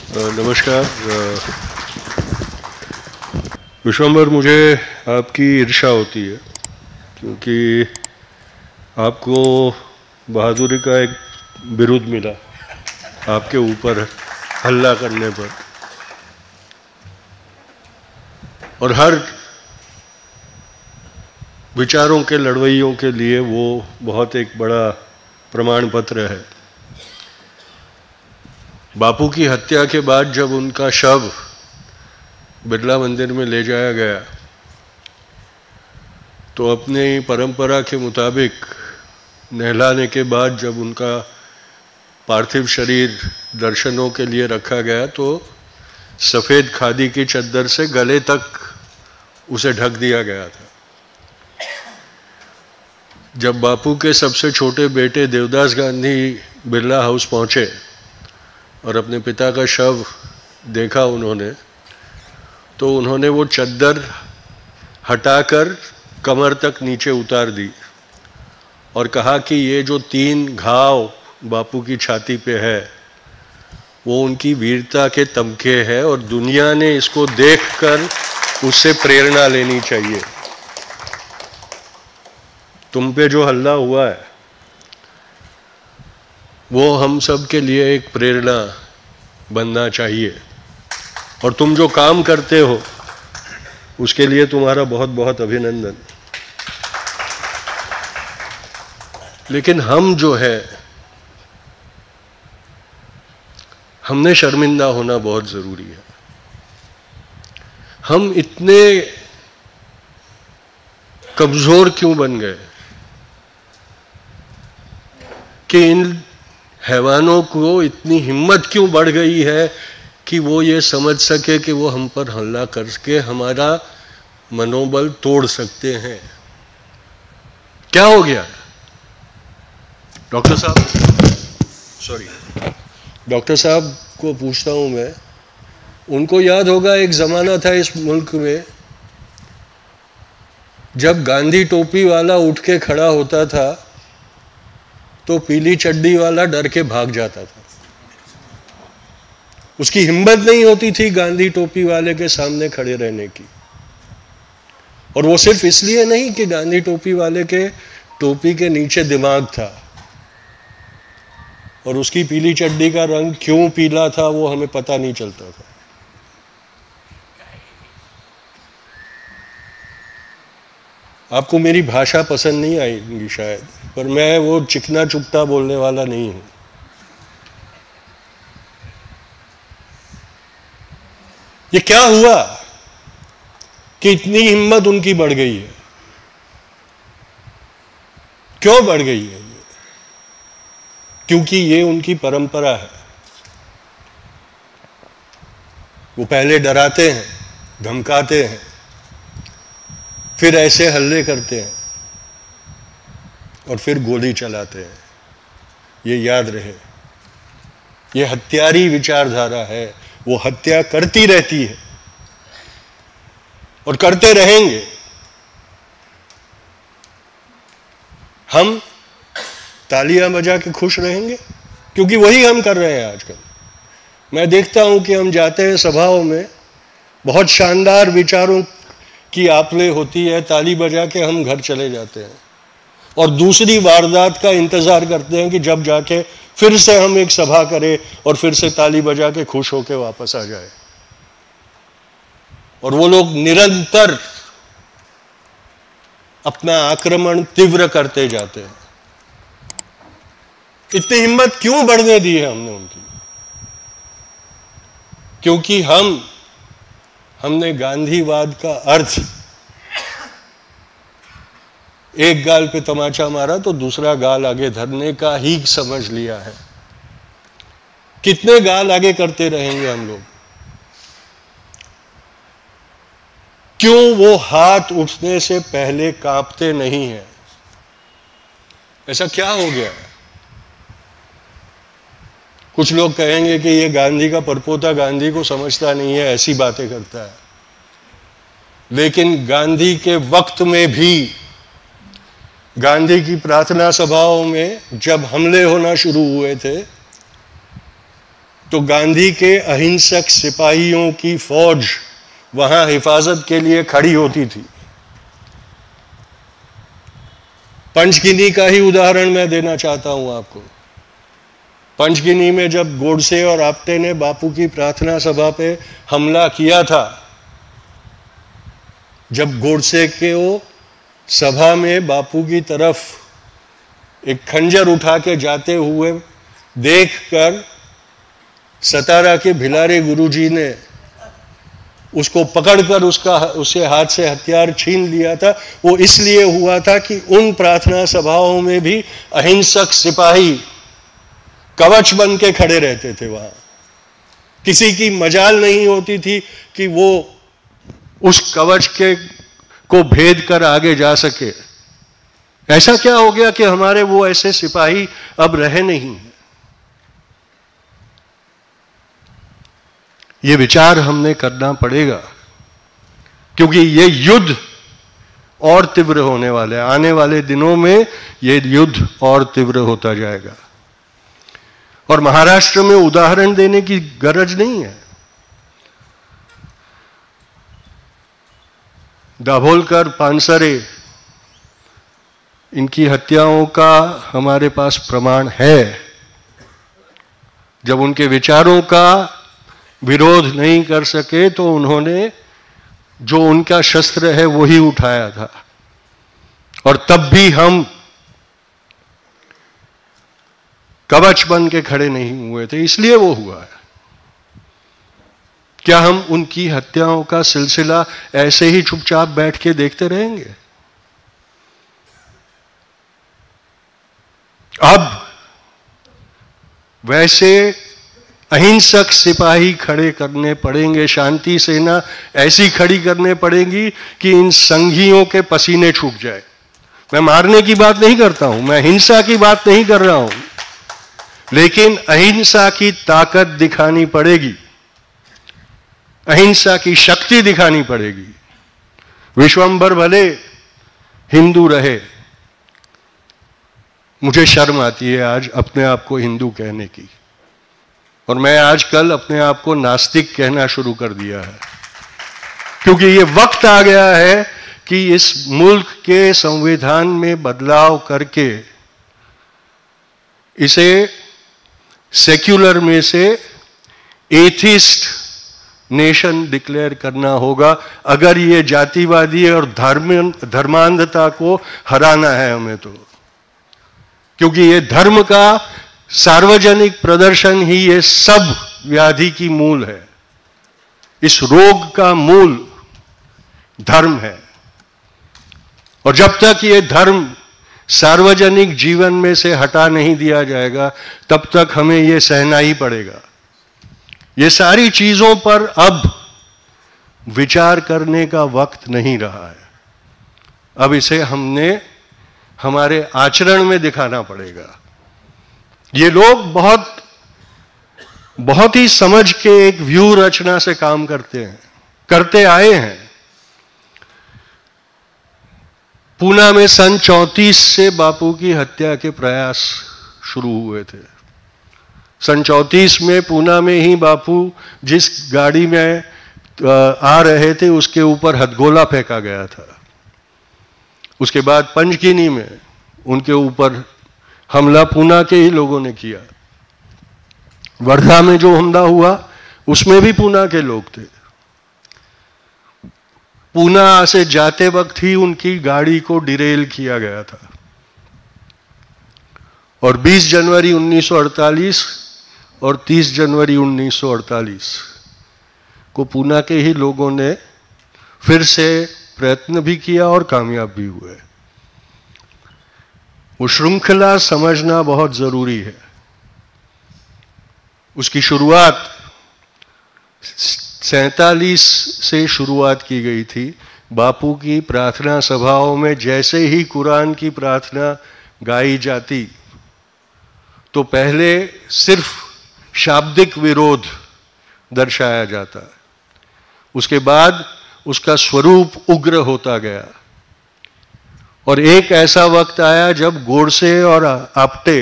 नमस्कार विश्वम्बर, मुझे आपकी ईर्ष्या होती है क्योंकि आपको बहादुरी का एक बिरुद मिला आपके ऊपर हल्ला करने पर, और हर विचारों के लड़वैयों के लिए वो बहुत एक बड़ा प्रमाण पत्र है। बापू की हत्या के बाद जब उनका शव बिरला मंदिर में ले जाया गया तो अपनी परंपरा के मुताबिक नहलाने के बाद जब उनका पार्थिव शरीर दर्शनों के लिए रखा गया तो सफ़ेद खादी की चद्दर से गले तक उसे ढक दिया गया था। जब बापू के सबसे छोटे बेटे देवदास गांधी बिरला हाउस पहुँचे और अपने पिता का शव देखा उन्होंने, तो उन्होंने वो चद्दर हटाकर कमर तक नीचे उतार दी और कहा कि ये जो 3 घाव बापू की छाती पे है वो उनकी वीरता के तमके है और दुनिया ने इसको देखकर उससे प्रेरणा लेनी चाहिए। तुम पे जो हल्ला हुआ है वो हम सब के लिए एक प्रेरणा बनना चाहिए, और तुम जो काम करते हो उसके लिए तुम्हारा बहुत बहुत अभिनंदन। लेकिन हम जो है, हमने शर्मिंदा होना बहुत जरूरी है। हम इतने कमजोर क्यों बन गए कि इन हैवानों को इतनी हिम्मत क्यों बढ़ गई है कि वो ये समझ सके कि वो हम पर हमला करके हमारा मनोबल तोड़ सकते हैं। क्या हो गया डॉक्टर साहब को पूछता हूं मैं, उनको याद होगा एक जमाना था इस मुल्क में जब गांधी टोपी वाला उठ के खड़ा होता था तो पीली चड्डी वाला डर के भाग जाता था। उसकी हिम्मत नहीं होती थी गांधी टोपी वाले के सामने खड़े रहने की, और वो सिर्फ इसलिए नहीं कि गांधी टोपी वाले के टोपी के नीचे दिमाग था, और उसकी पीली चड्डी का रंग क्यों पीला था वो हमें पता नहीं चलता था। आपको मेरी भाषा पसंद नहीं आएगी शायद, पर मैं वो चिकना चुपटा बोलने वाला नहीं हूं। ये क्या हुआ कि इतनी हिम्मत उनकी बढ़ गई है? क्यों बढ़ गई है ये? क्योंकि ये उनकी परंपरा है। वो पहले डराते हैं, धमकाते हैं, फिर ऐसे हल्ले करते हैं और फिर गोली चलाते हैं। ये याद रहे, ये हत्यारी विचारधारा है। वो हत्या करती रहती है और करते रहेंगे। हम तालियां बजा के खुश रहेंगे क्योंकि वही हम कर रहे हैं आजकल। मैं देखता हूं कि हम जाते हैं सभाओं में, बहुत शानदार विचारों की आपले होती है, ताली बजा के हम घर चले जाते हैं और दूसरी वारदात का इंतजार करते हैं कि जब जाके फिर से हम एक सभा करें और फिर से ताली बजा के खुश होकर वापस आ जाए। और वो लोग निरंतर अपना आक्रमण तीव्र करते जाते हैं। इतनी हिम्मत क्यों बढ़ने दी है हमने उनकी? क्योंकि हमने गांधीवाद का अर्थ एक गाल पे तमाचा मारा तो दूसरा गाल आगे धरने का ही समझ लिया है। कितने गाल आगे करते रहेंगे हम लोग? क्यों वो हाथ उठने से पहले कांपते नहीं हैं? ऐसा क्या हो गया है? कुछ लोग कहेंगे कि ये गांधी का परपोता गांधी को समझता नहीं है, ऐसी बातें करता है। लेकिन गांधी के वक्त में भी, गांधी की प्रार्थना सभाओं में जब हमले होना शुरू हुए थे तो गांधी के अहिंसक सिपाहियों की फौज वहां हिफाजत के लिए खड़ी होती थी। पंचगिनी का ही उदाहरण मैं देना चाहता हूं आपको। पंचगिनी में जब गोडसे और आप्टे ने बापू की प्रार्थना सभा पे हमला किया था, जब गोडसे के वो सभा में बापू की तरफ एक खंजर उठा के जाते हुए देखकर सतारा के भिलारे गुरुजी ने उसको पकड़कर उसके हाथ से हथियार छीन लिया था, वो इसलिए हुआ था कि उन प्रार्थना सभाओं में भी अहिंसक सिपाही कवच बन के खड़े रहते थे। वहां किसी की मजाल नहीं होती थी कि वो उस कवच को भेद कर आगे जा सके। ऐसा क्या हो गया कि हमारे वो ऐसे सिपाही अब रहे नहीं? ये विचार हमने करना पड़ेगा, क्योंकि ये युद्ध और तीव्र होने वाला है। आने वाले दिनों में ये युद्ध और तीव्र होता जाएगा। और महाराष्ट्र में उदाहरण देने की गरज नहीं है। दाभोलकर, पानसरे, इनकी हत्याओं का हमारे पास प्रमाण है। जब उनके विचारों का विरोध नहीं कर सके तो उन्होंने जो उनका शस्त्र है वो ही उठाया था, और तब भी हम कवच बन के खड़े नहीं हुए थे, इसलिए वो हुआ है। क्या हम उनकी हत्याओं का सिलसिला ऐसे ही चुपचाप बैठ के देखते रहेंगे? अब वैसे अहिंसक सिपाही खड़े करने पड़ेंगे, शांति सेना ऐसी खड़ी करने पड़ेगी कि इन संघियों के पसीने छूट जाए। मैं मारने की बात नहीं करता हूं, मैं हिंसा की बात नहीं कर रहा हूं, लेकिन अहिंसा की ताकत दिखानी पड़ेगी, अहिंसा की शक्ति दिखानी पड़ेगी। विश्वंभर भले हिंदू रहे, मुझे शर्म आती है आज अपने आप को हिंदू कहने की, और मैं आजकल अपने आप को नास्तिक कहना शुरू कर दिया है, क्योंकि ये वक्त आ गया है कि इस मुल्क के संविधान में बदलाव करके इसे सेक्युलर में से एथिस्ट नेशन डिक्लेयर करना होगा, अगर ये जातिवादी और धर्मांधता को हराना है हमें तो। क्योंकि ये धर्म का सार्वजनिक प्रदर्शन ही ये सब व्याधि की मूल है। इस रोग का मूल धर्म है, और जब तक ये धर्म सार्वजनिक जीवन में से हटा नहीं दिया जाएगा तब तक हमें ये सहना ही पड़ेगा। ये सारी चीजों पर अब विचार करने का वक्त नहीं रहा है, अब इसे हमने हमारे आचरण में दिखाना पड़ेगा। ये लोग बहुत ही समझ के एक व्यू रचना से काम करते आए हैं। पूना में सन 34 से बापू की हत्या के प्रयास शुरू हुए थे। सन 34 में पूना में ही बापू जिस गाड़ी में आ रहे थे उसके ऊपर हथगोला फेंका गया था। उसके बाद पंचगिनी में उनके ऊपर हमला पूना के ही लोगों ने किया। वर्धा में जो हमला हुआ उसमें भी पूना के लोग थे। पूना से जाते वक्त ही उनकी गाड़ी को डिरेल किया गया था, और 20 जनवरी 1948 और 30 जनवरी 1948 को पूना के ही लोगों ने फिर से प्रयत्न भी किया और कामयाब भी हुए। वो श्रृंखला समझना बहुत जरूरी है। उसकी शुरुआत 47 से शुरुआत की गई थी। बापू की प्रार्थना सभाओं में जैसे ही कुरान की प्रार्थना गाई जाती तो पहले सिर्फ शाब्दिक विरोध दर्शाया जाता, उसके बाद उसका स्वरूप उग्र होता गया, और एक ऐसा वक्त आया जब गोडसे और आप्टे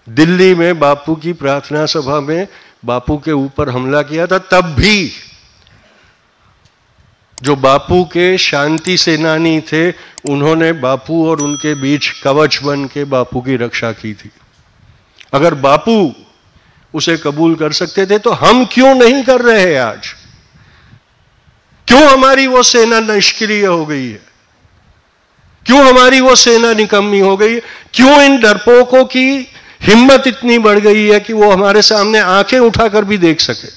दिल्ली में बापू की प्रार्थना सभा में बापू के ऊपर हमला किया था, तब भी जो बापू के शांति सेनानी थे उन्होंने बापू और उनके बीच कवच बन के बापू की रक्षा की थी। अगर बापू उसे कबूल कर सकते थे तो हम क्यों नहीं कर रहे हैं आज? क्यों हमारी वो सेना निष्क्रिय हो गई है? क्यों हमारी वो सेना निकम्मी हो गई है? क्यों इन डरपोकों की हिम्मत इतनी बढ़ गई है कि वो हमारे सामने आंखें उठाकर भी देख सके?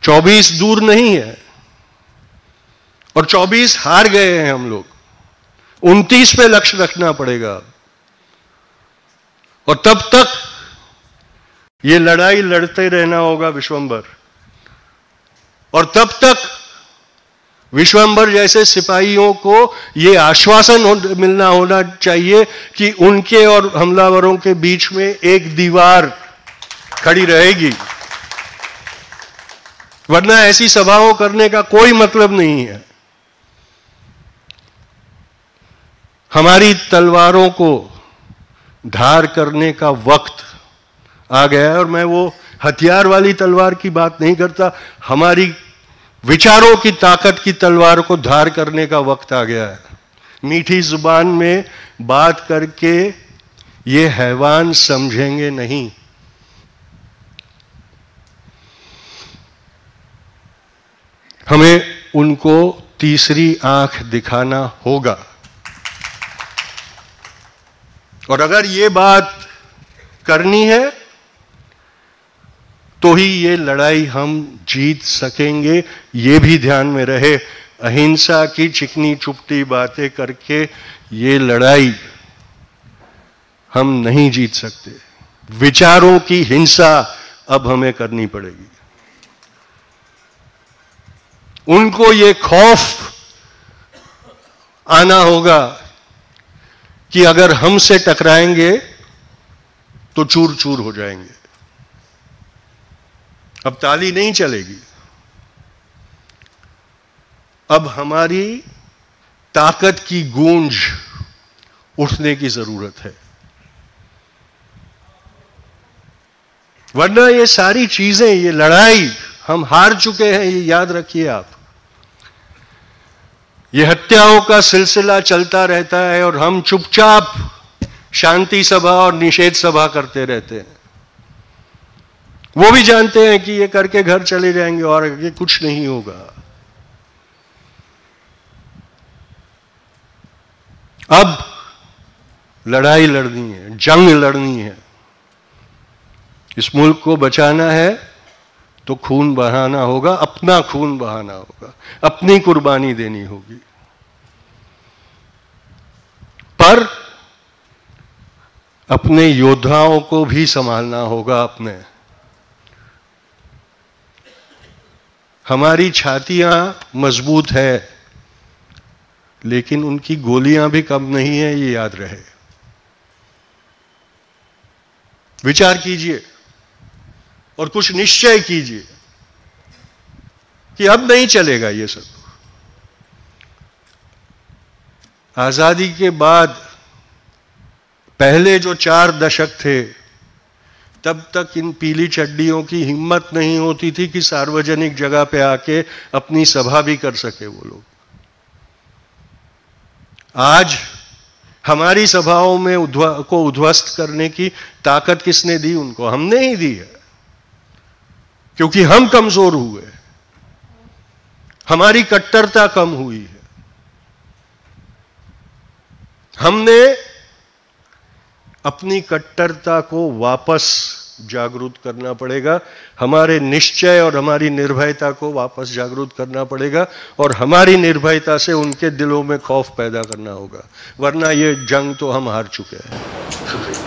24 दूर नहीं है और 24 हार गए हैं हम लोग। 29 पे लक्ष्य रखना पड़ेगा और तब तक ये लड़ाई लड़ते रहना होगा विश्वंभर। और तब तक विश्वंभर जैसे सिपाहियों को ये आश्वासन मिलना होना चाहिए कि उनके और हमलावरों के बीच में एक दीवार खड़ी रहेगी, वरना ऐसी सभाओं करने का कोई मतलब नहीं है। हमारी तलवारों को धार करने का वक्त आ गया है और मैं वो हथियार वाली तलवार की बात नहीं करता, हमारी विचारों की ताकत की तलवार को धार करने का वक्त आ गया है। मीठी जुबान में बात करके ये हैवान समझेंगे नहीं। हमें उनको तीसरी आंख दिखाना होगा और अगर ये बात करनी है तो ही ये लड़ाई हम जीत सकेंगे। ये भी ध्यान में रहे, अहिंसा की चिकनी चुपटी बातें करके ये लड़ाई हम नहीं जीत सकते। विचारों की हिंसा अब हमें करनी पड़ेगी। उनको ये खौफ आना होगा कि अगर हमसे टकराएंगे तो चूर चूर हो जाएंगे। अब ताली नहीं चलेगी, अब हमारी ताकत की गूंज उठने की जरूरत है, वरना ये सारी चीजें, ये लड़ाई हम हार चुके हैं, ये याद रखिए आप। ये हत्याओं का सिलसिला चलता रहता है और हम चुपचाप शांति सभा और निषेध सभा करते रहते हैं। वो भी जानते हैं कि ये करके घर चले जाएंगे और ये कुछ नहीं होगा। अब लड़ाई लड़नी है, जंग लड़नी है। इस मुल्क को बचाना है तो खून बहाना होगा, अपना खून बहाना होगा, अपनी कुर्बानी देनी होगी। पर अपने योद्धाओं को भी संभालना होगा। अपने हमारी छातियां मजबूत है लेकिन उनकी गोलियां भी कम नहीं है, ये याद रहे। विचार कीजिए और कुछ निश्चय कीजिए कि अब नहीं चलेगा ये सब। आजादी के बाद पहले जो 4 दशक थे तब तक इन पीली चड्डियों की हिम्मत नहीं होती थी कि सार्वजनिक जगह पे आके अपनी सभा भी कर सके वो लोग। आज हमारी सभाओं में उद्ध्वस्त करने की ताकत किसने दी उनको? हमने ही दी है, क्योंकि हम कमजोर हुए, हमारी कट्टरता कम हुई है। हमने अपनी कट्टरता को वापस जागरूक करना पड़ेगा, हमारे निश्चय और हमारी निर्भयता को वापस जागरूक करना पड़ेगा और हमारी निर्भयता से उनके दिलों में खौफ पैदा करना होगा, वरना ये जंग तो हम हार चुके हैं।